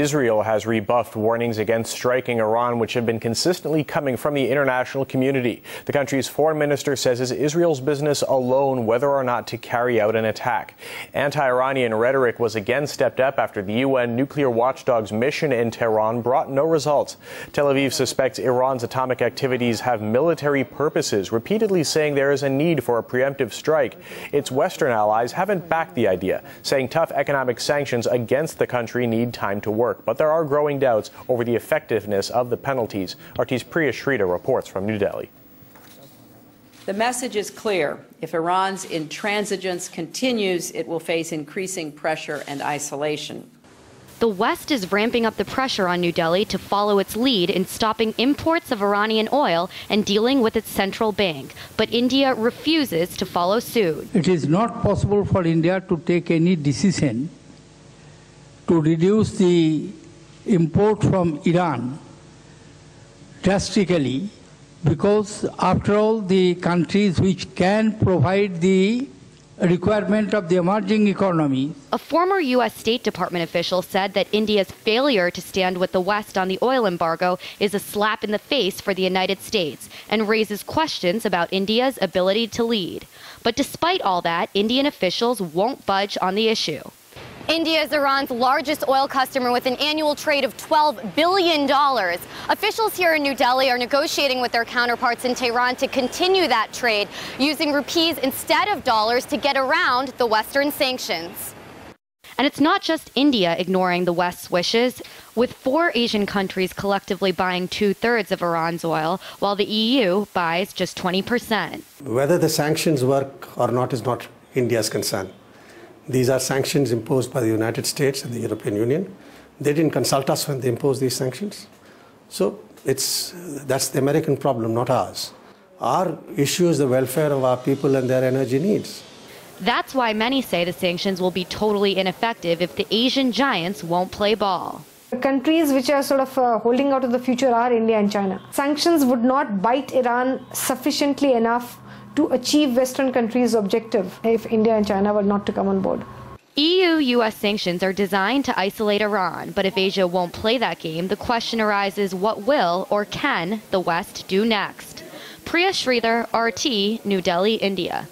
Israel has rebuffed warnings against striking Iran, which have been consistently coming from the international community. The country's foreign minister says it's Israel's business alone whether or not to carry out an attack. Anti-Iranian rhetoric was again stepped up after the UN nuclear watchdog's mission in Tehran brought no results. Tel Aviv suspects Iran's atomic activities have military purposes, repeatedly saying there is a need for a preemptive strike. Its Western allies haven't backed the idea, saying tough economic sanctions against the country need time to work. But there are growing doubts over the effectiveness of the penalties. RT's Priya Shrita reports from New Delhi. The message is clear. If Iran's intransigence continues, it will face increasing pressure and isolation. The West is ramping up the pressure on New Delhi to follow its lead in stopping imports of Iranian oil and dealing with its central bank. But India refuses to follow suit. It is not possible for India to take any decision to reduce the import from Iran drastically, because after all, the countries which can provide the requirement of the emerging economies. A former U.S. State Department official said that India's failure to stand with the West on the oil embargo is a slap in the face for the United States and raises questions about India's ability to lead. But despite all that, Indian officials won't budge on the issue. India is Iran's largest oil customer with an annual trade of $12 billion. Officials here in New Delhi are negotiating with their counterparts in Tehran to continue that trade, using rupees instead of dollars to get around the Western sanctions. And it's not just India ignoring the West's wishes, with 4 Asian countries collectively buying 2/3 of Iran's oil, while the EU buys just 20%. Whether the sanctions work or not is not India's concern. These are sanctions imposed by the United States and the European Union. They didn't consult us when they imposed these sanctions. So that's the American problem, not ours. Our issue is the welfare of our people and their energy needs. That's why many say the sanctions will be totally ineffective if the Asian giants won't play ball. The countries which are sort of holding out of the future are India and China. Sanctions would not bite Iran sufficiently enough to achieve Western countries' objective if India and China were not to come on board. EU-US sanctions are designed to isolate Iran, but if Asia won't play that game, the question arises, what will or can the West do next? Priya Sridhar, RT, New Delhi, India.